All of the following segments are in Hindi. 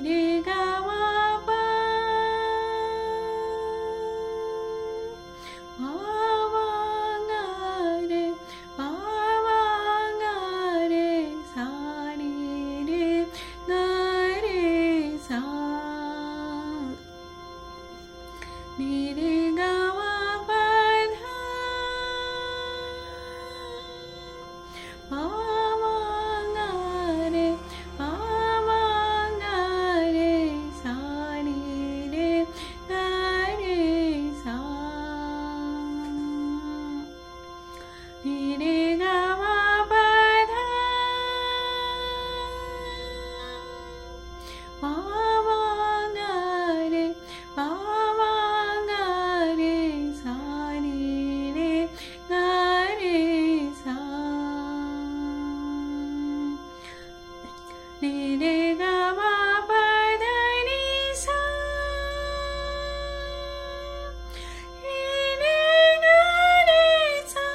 रे गा मा पा वा गा रे सा नी रे गा रे सा नी रे गा मा पा धा पा वा गा रे सा नी रे गा रे सा नी रे गा मा पा धा पा वा गा रे सा नी रे गा रे सा नी रे गा मा पा धा नी सा नी रे गा रे सा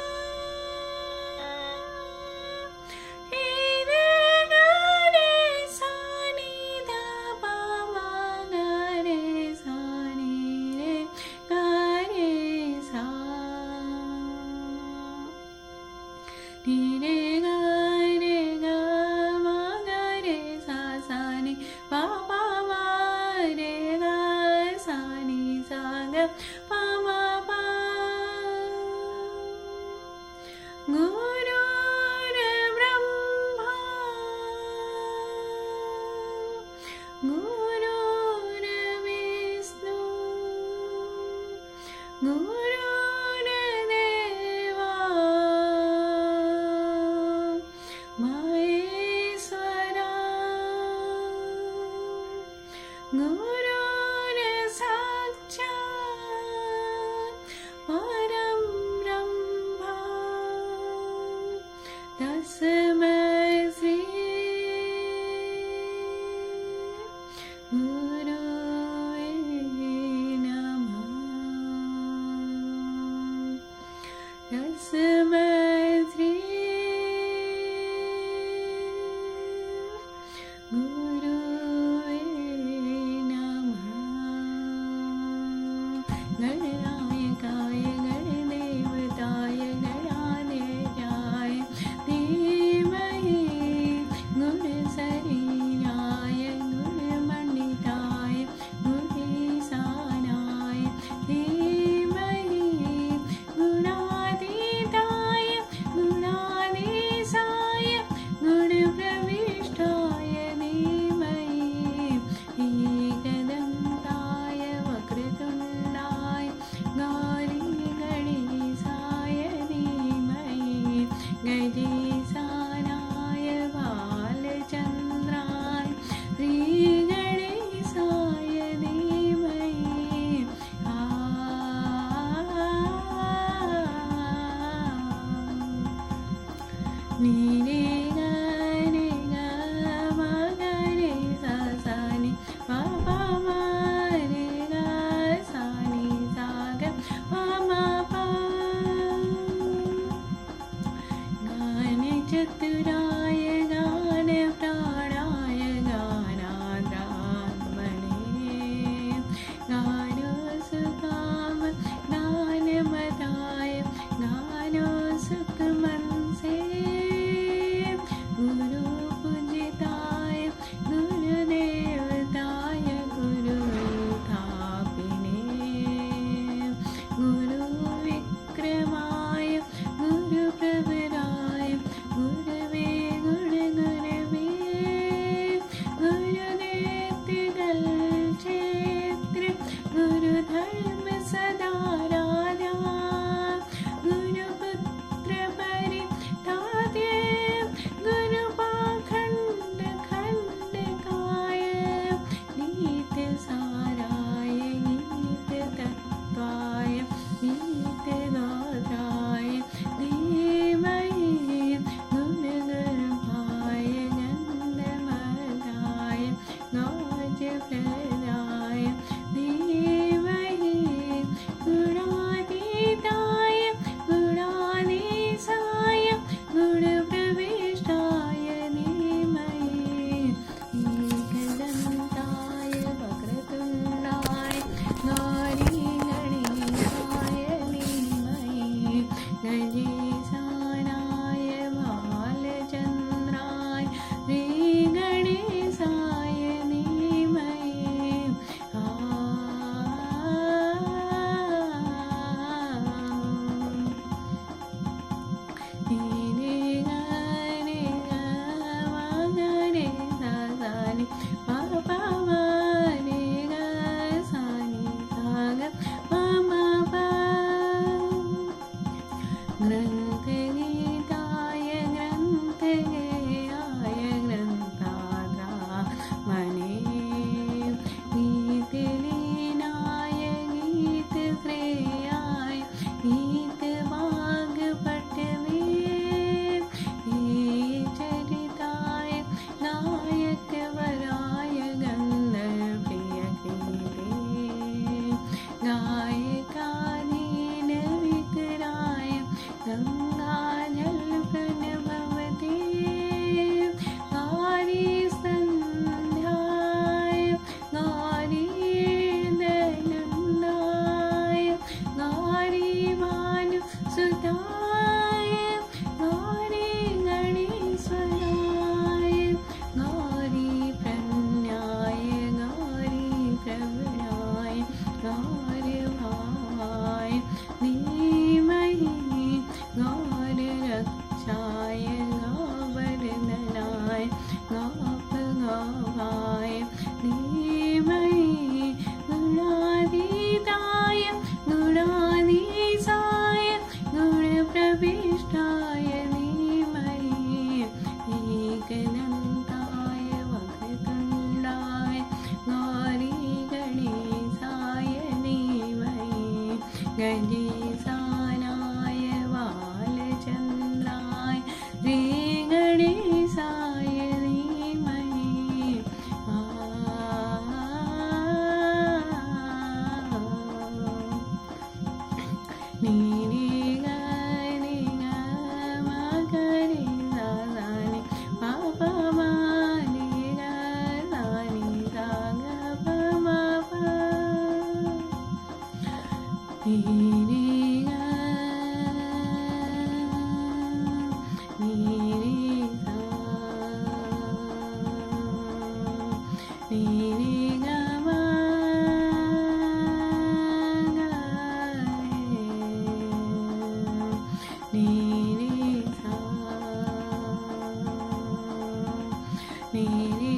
नी रे गा रे सा नी धा पा वा गा रे सा नी रे गा रे सा नी रे गा मा गा रे सा नी पा पा वा रे गा सा नी सा गा पा मा पा गुरुर्ब्रह्मा गुरुर्विष्णु गुरुर्देवा महेश्वरा गुरुर्साक्षात् परं ब्रह्मा तस्मै श्री गुरुवे नमः तस्मै श्री गुरुवे नमः गणनायकाय गणदेवताय गणाधीशाय धीमहि गुणशरीराय गुणमण्डिताय गुणीशानाय धीमहि गुणातीताय गुणाधीशाय गुणप्रविष्टाय धीमहि गणेशानाय बालचन्द्राय श्रीगणेशाय धीमहि नी रे ग रे ग म ग रे सा सा नि पा पा मा रे ग सा नि सा ग प म प नी रे ग नी रे सा नी रे ग म ग रे नी रे सा नी रे